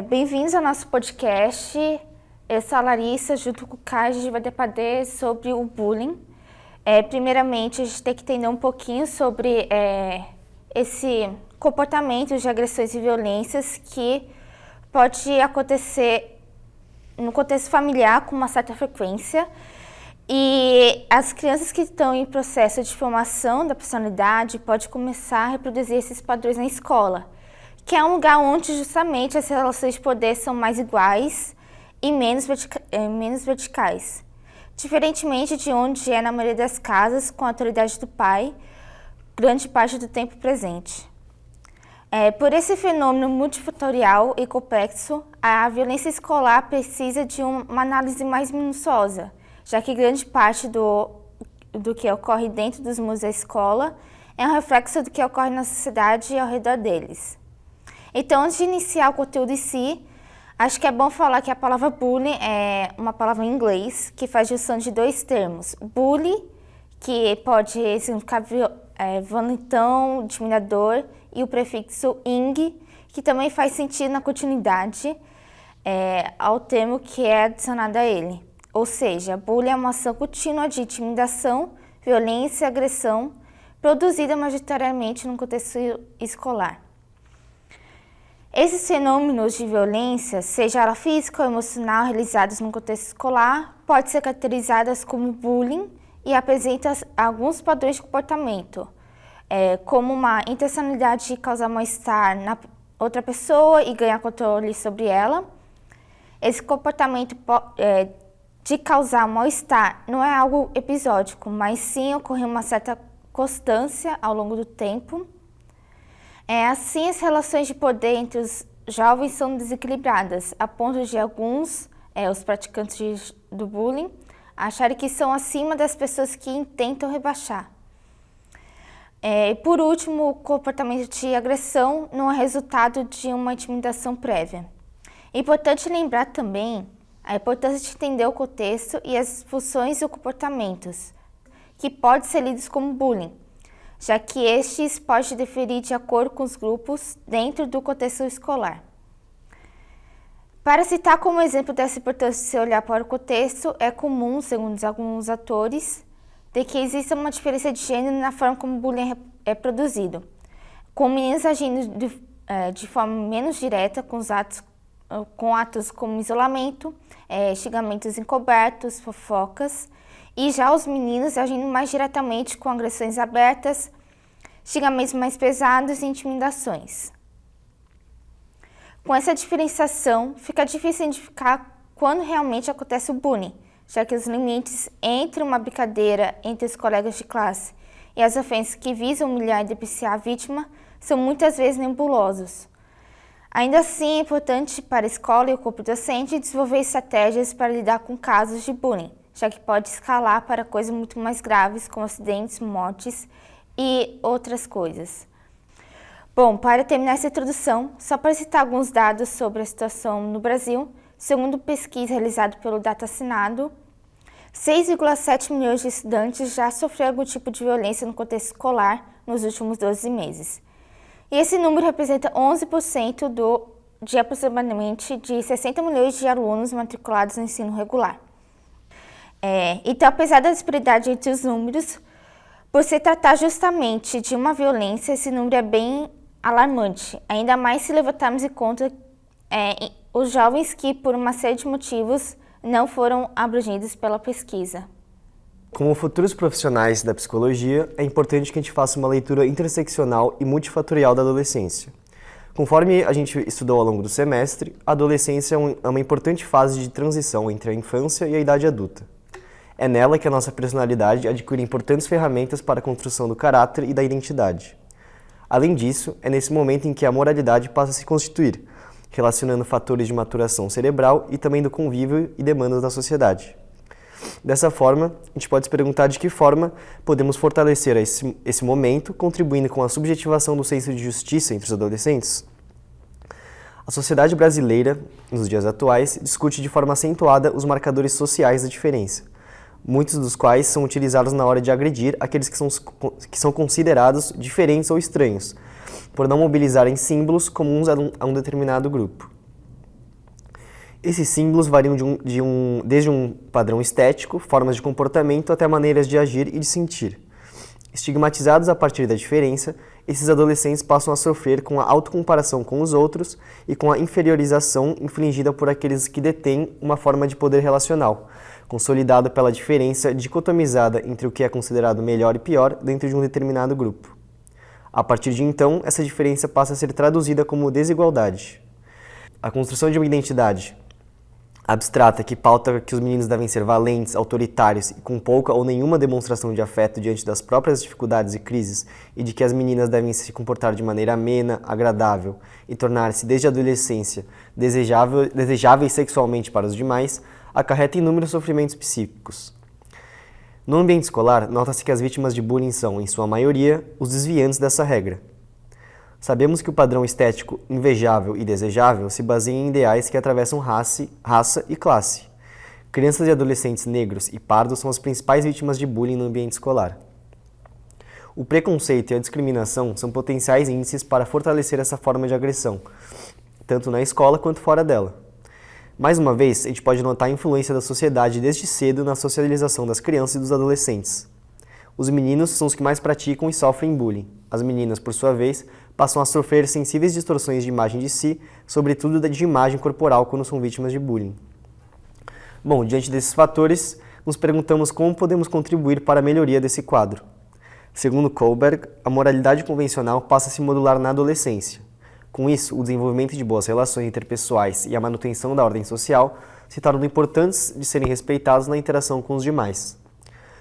Bem-vindos ao nosso podcast. Eu sou a Larissa, junto com o Caio, a gente vai debater sobre o bullying. Primeiramente, a gente tem que entender um pouquinho sobre esse comportamento de agressões e violências que pode acontecer no contexto familiar com uma certa frequência. E as crianças que estão em processo de formação da personalidade podem começar a reproduzir esses padrões na escola, que é um lugar onde justamente as relações de poder são mais iguais e menos verticais. Diferentemente de onde é na maioria das casas, com a autoridade do pai, grande parte do tempo presente. Por esse fenômeno multifatorial e complexo, a violência escolar precisa de uma análise mais minuciosa, já que grande parte do que ocorre dentro dos muros da escola é um reflexo do que ocorre na sociedade e ao redor deles. Então, antes de iniciar o conteúdo em si, acho que é bom falar que a palavra bullying é uma palavra em inglês que faz junção de dois termos. Bully, que pode significar violentão, intimidador, e o prefixo ing, que também faz sentido na continuidade ao termo que é adicionado a ele. Ou seja, bullying é uma ação contínua de intimidação, violência e agressão, produzida majoritariamente no contexto escolar. Esses fenômenos de violência, seja ela física ou emocional, realizados no contexto escolar, podem ser caracterizadas como bullying e apresentam alguns padrões de comportamento, como uma intencionalidade de causar mal-estar na outra pessoa e ganhar controle sobre ela. Esse comportamento de causar mal-estar não é algo episódico, mas sim ocorre uma certa constância ao longo do tempo. Assim, as relações de poder entre os jovens são desequilibradas, a ponto de alguns, os praticantes do bullying, acharem que são acima das pessoas que intentam rebaixar. Por último, o comportamento de agressão não é resultado de uma intimidação prévia. É importante lembrar também a importância de entender o contexto e as funções e comportamentos, que podem ser lidos como bullying, já que estes podem diferir de acordo com os grupos dentro do contexto escolar. Para citar como exemplo dessa importância de se olhar para o contexto, é comum, segundo alguns autores, de que exista uma diferença de gênero na forma como o bullying é produzido, com meninas agindo de forma menos direta com atos como isolamento, xingamentos encobertos, fofocas, e já os meninos agindo mais diretamente com agressões abertas, xingamentos mais pesados e intimidações. Com essa diferenciação, fica difícil identificar quando realmente acontece o bullying, já que os limites entre uma brincadeira entre os colegas de classe e as ofensas que visam humilhar e depreciar a vítima são muitas vezes nebulosos. Ainda assim, é importante para a escola e o corpo docente desenvolver estratégias para lidar com casos de bullying, já que pode escalar para coisas muito mais graves, como acidentes, mortes e outras coisas. Bom, para terminar essa introdução, só para citar alguns dados sobre a situação no Brasil, segundo pesquisa realizada pelo Datacinado, 6,7 milhões de estudantes já sofreram algum tipo de violência no contexto escolar nos últimos 12 meses. E esse número representa 11% de aproximadamente de 60 milhões de alunos matriculados no ensino regular. Então, apesar da disparidade entre os números, por se tratar justamente de uma violência, esse número é bem alarmante, ainda mais se levantarmos em conta os jovens que, por uma série de motivos, não foram abrangidos pela pesquisa. Como futuros profissionais da psicologia, é importante que a gente faça uma leitura interseccional e multifatorial da adolescência. Conforme a gente estudou ao longo do semestre, a adolescência é uma importante fase de transição entre a infância e a idade adulta. É nela que a nossa personalidade adquire importantes ferramentas para a construção do caráter e da identidade. Além disso, é nesse momento em que a moralidade passa a se constituir, relacionando fatores de maturação cerebral e também do convívio e demandas da sociedade. Dessa forma, a gente pode se perguntar de que forma podemos fortalecer esse momento, contribuindo com a subjetivação do senso de justiça entre os adolescentes. A sociedade brasileira, nos dias atuais, discute de forma acentuada os marcadores sociais da diferença, muitos dos quais são utilizados na hora de agredir aqueles que são considerados diferentes ou estranhos, por não mobilizarem símbolos comuns a um determinado grupo. Esses símbolos variam desde um padrão estético, formas de comportamento, até maneiras de agir e de sentir. Estigmatizados a partir da diferença, esses adolescentes passam a sofrer com a autocomparação com os outros e com a inferiorização infligida por aqueles que detêm uma forma de poder relacional, consolidada pela diferença dicotomizada entre o que é considerado melhor e pior dentro de um determinado grupo. A partir de então, essa diferença passa a ser traduzida como desigualdade. A construção de uma identidade abstrata que pauta que os meninos devem ser valentes, autoritários e com pouca ou nenhuma demonstração de afeto diante das próprias dificuldades e crises, e de que as meninas devem se comportar de maneira amena, agradável e tornar-se desde a adolescência desejáveis sexualmente para os demais, acarreta inúmeros sofrimentos psíquicos. No ambiente escolar, nota-se que as vítimas de bullying são, em sua maioria, os desviantes dessa regra. Sabemos que o padrão estético invejável e desejável se baseia em ideais que atravessam raça e classe. Crianças e adolescentes negros e pardos são as principais vítimas de bullying no ambiente escolar. O preconceito e a discriminação são potenciais índices para fortalecer essa forma de agressão, tanto na escola quanto fora dela. Mais uma vez, a gente pode notar a influência da sociedade desde cedo na socialização das crianças e dos adolescentes. Os meninos são os que mais praticam e sofrem bullying. As meninas, por sua vez, passam a sofrer sensíveis distorções de imagem de si, sobretudo de imagem corporal quando são vítimas de bullying. Bom, diante desses fatores, nos perguntamos como podemos contribuir para a melhoria desse quadro. Segundo Kohlberg, a moralidade convencional passa a se modular na adolescência. Com isso, o desenvolvimento de boas relações interpessoais e a manutenção da ordem social se tornam importantes de serem respeitados na interação com os demais.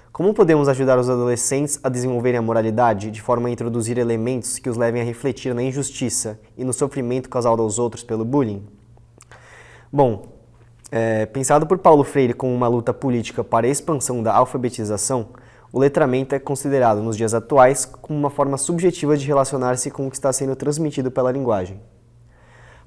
Como podemos ajudar os adolescentes a desenvolverem a moralidade de forma a introduzir elementos que os levem a refletir na injustiça e no sofrimento causado aos outros pelo bullying? Bom, pensado por Paulo Freire como uma luta política para a expansão da alfabetização, o letramento é considerado nos dias atuais como uma forma subjetiva de relacionar-se com o que está sendo transmitido pela linguagem.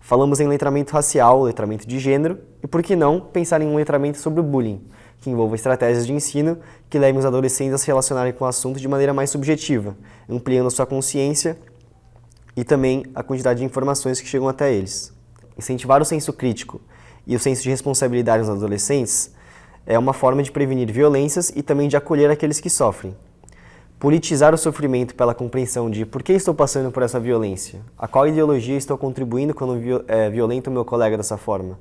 Falamos em letramento racial, letramento de gênero e, por que não, pensar em um letramento sobre o bullying, que envolva estratégias de ensino que levem os adolescentes a se relacionarem com o assunto de maneira mais subjetiva, ampliando sua consciência e também a quantidade de informações que chegam até eles. Incentivar o senso crítico e o senso de responsabilidade nos adolescentes é uma forma de prevenir violências e também de acolher aqueles que sofrem. Politizar o sofrimento pela compreensão de por que estou passando por essa violência, a qual ideologia estou contribuindo quando violento o meu colega dessa forma.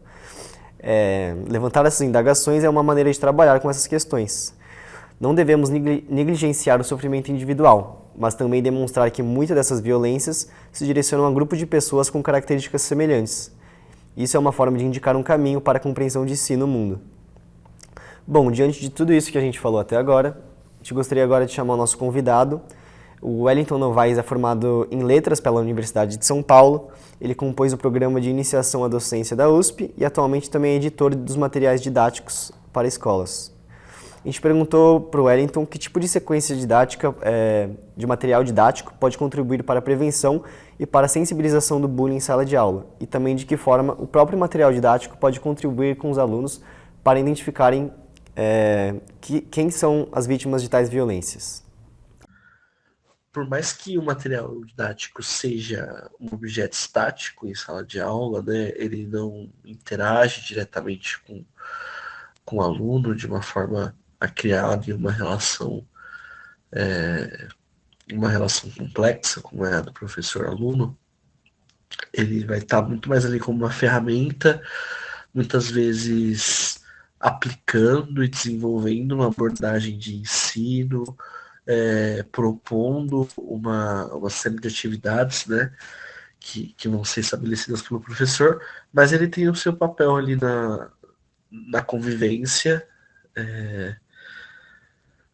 Levantar essas indagações é uma maneira de trabalhar com essas questões. Não devemos negligenciar o sofrimento individual, mas também demonstrar que muitas dessas violências se direcionam a grupos de pessoas com características semelhantes. Isso é uma forma de indicar um caminho para a compreensão de si no mundo. Bom, diante de tudo isso que a gente falou até agora, a gente gostaria agora de chamar o nosso convidado. O Wellington Novaes é formado em Letras pela Universidade de São Paulo. Ele compôs o programa de iniciação à docência da USP e atualmente também é editor dos materiais didáticos para escolas. A gente perguntou para o Wellington que tipo de sequência didática, de material didático pode contribuir para a prevenção e para a sensibilização do bullying em sala de aula, e também de que forma o próprio material didático pode contribuir com os alunos para identificarem quem são as vítimas de tais violências. Por mais que o material didático seja um objeto estático em sala de aula, né, ele não interage diretamente com o aluno de uma forma a criar ali uma relação complexa, como é a do professor-aluno. Ele vai estar muito mais ali como uma ferramenta, muitas vezes aplicando e desenvolvendo uma abordagem de ensino, propondo uma série de atividades, né, que vão ser estabelecidas pelo professor, mas ele tem o seu papel ali na convivência,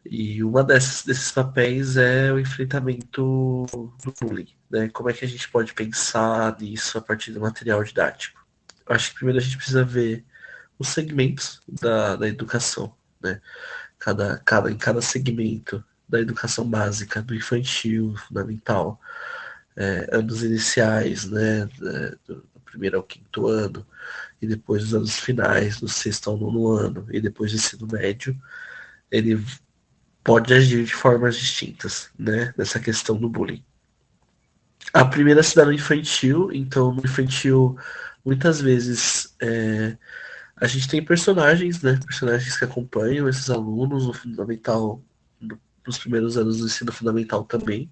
e uma desses papéis é o enfrentamento do bullying, né? Como é que a gente pode pensar nisso a partir do material didático? Eu acho que primeiro a gente precisa ver os segmentos da educação, né? Em cada segmento da educação básica, do infantil, fundamental, anos iniciais, né, do primeiro ao quinto ano, e depois os anos finais, do sexto ao nono ano, e depois do ensino médio, ele pode agir de formas distintas, né, nessa questão do bullying. A primeira se dá no infantil, então no infantil, muitas vezes, A gente tem personagens, né? Personagens que acompanham esses alunos no fundamental, nos primeiros anos do ensino fundamental também.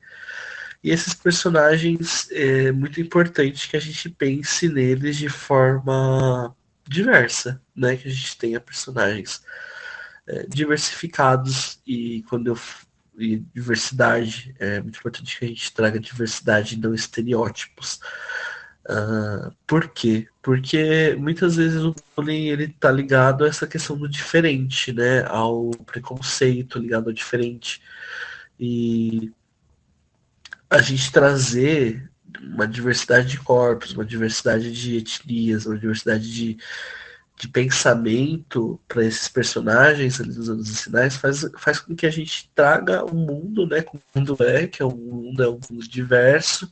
E esses personagens é muito importante que a gente pense neles de forma diversa, né? Que a gente tenha personagens diversificados e diversidade, é muito importante que a gente traga diversidade e não estereótipos. Por quê? Porque muitas vezes o bullying ele tá ligado a essa questão do diferente, né? Ao preconceito ligado ao diferente. E a gente trazer uma diversidade de corpos, uma diversidade de etnias, uma diversidade de pensamento para esses personagens ali dos anos sinais faz com que a gente traga um mundo, né, como o mundo é, que é um mundo diverso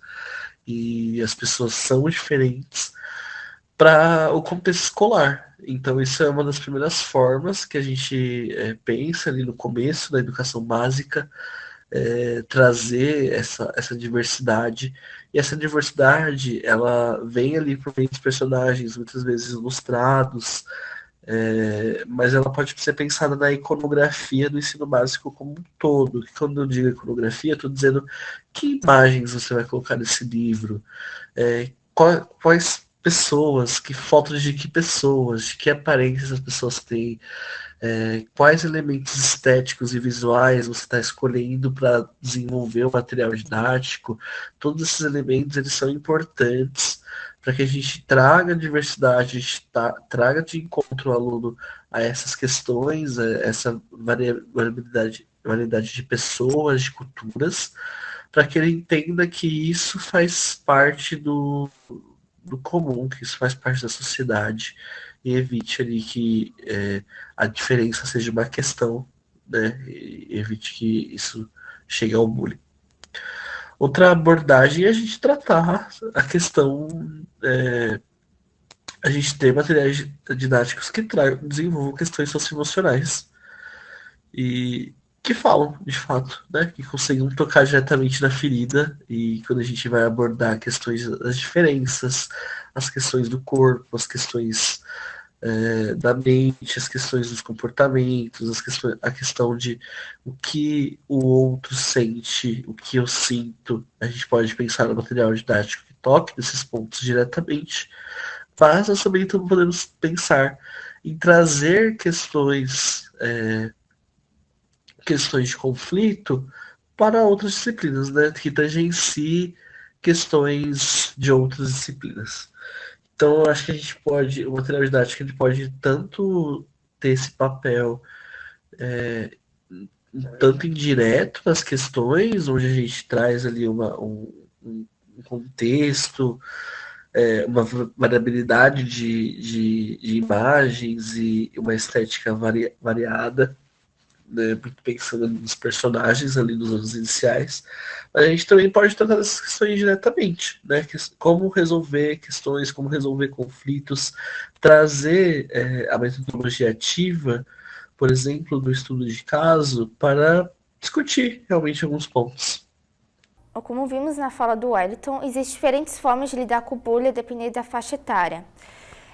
e as pessoas são diferentes para o contexto escolar. Então isso é uma das primeiras formas que a gente pensa ali no começo da educação básica, trazer essa diversidade. E essa diversidade, ela vem ali por meio dos personagens, muitas vezes ilustrados, mas ela pode ser pensada na iconografia do ensino básico como um todo. Quando eu digo iconografia, estou dizendo que imagens você vai colocar nesse livro, quais pessoas, que fotos de que pessoas, de que aparências as pessoas têm, quais elementos estéticos e visuais você está escolhendo para desenvolver o material didático. Todos esses elementos eles são importantes para que a gente traga diversidade, a gente traga de encontro o aluno a essas questões, a essa variedade de pessoas, de culturas, para que ele entenda que isso faz parte do comum, que isso faz parte da sociedade e evite ali que a diferença seja uma questão, né? E evite que isso chegue ao bullying. Outra abordagem é a gente tratar a questão, a gente ter materiais didáticos que desenvolvam questões socioemocionais e que falam, de fato, né? Que conseguem tocar diretamente na ferida e quando a gente vai abordar questões das diferenças, as questões do corpo, as questões da mente, as questões dos comportamentos, a questão de o que o outro sente, o que eu sinto. A gente pode pensar no material didático que toque nesses pontos diretamente, mas nós também podemos pensar em trazer questões de conflito para outras disciplinas, né, que tangenciem questões de outras disciplinas. Então, eu acho que o material didático ele pode tanto ter esse papel um tanto indireto nas questões, onde a gente traz ali um contexto, uma variabilidade de imagens e uma estética variada, né, pensando nos personagens ali nos anos iniciais, mas a gente também pode tratar essas questões diretamente, né? Como resolver questões, como resolver conflitos, trazer a metodologia ativa, por exemplo, do estudo de caso, para discutir realmente alguns pontos. Como vimos na fala do Wellington, existem diferentes formas de lidar com o bullying dependendo da faixa etária.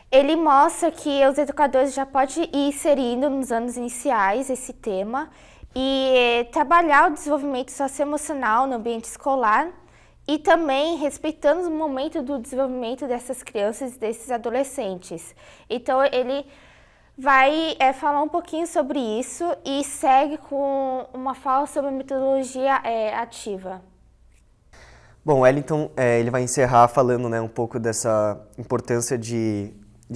Ele mostra que os educadores já podem ir inserindo nos anos iniciais esse tema e trabalhar o desenvolvimento socioemocional no ambiente escolar e também respeitando o momento do desenvolvimento dessas crianças e desses adolescentes. Então, ele vai falar um pouquinho sobre isso e segue com uma fala sobre a metodologia ativa. Bom, Wellington, ele vai encerrar falando, né, um pouco dessa importância de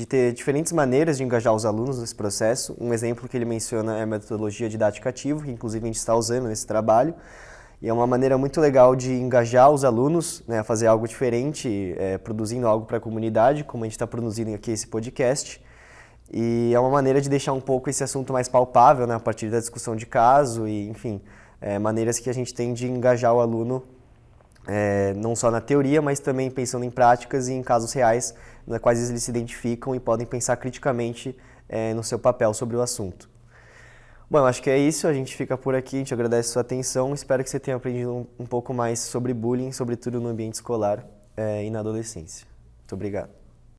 ter diferentes maneiras de engajar os alunos nesse processo. Um exemplo que ele menciona é a metodologia didática ativa, que inclusive a gente está usando nesse trabalho. E é uma maneira muito legal de engajar os alunos, né, a fazer algo diferente, produzindo algo para a comunidade, como a gente está produzindo aqui esse podcast. E é uma maneira de deixar um pouco esse assunto mais palpável, né, a partir da discussão de caso e, enfim, maneiras que a gente tem de engajar o aluno não só na teoria, mas também pensando em práticas e em casos reais, nas quais eles se identificam e podem pensar criticamente no seu papel sobre o assunto. Bom, eu acho que é isso, a gente fica por aqui, a gente agradece a sua atenção, espero que você tenha aprendido um pouco mais sobre bullying, sobretudo no ambiente escolar e na adolescência. Muito obrigado.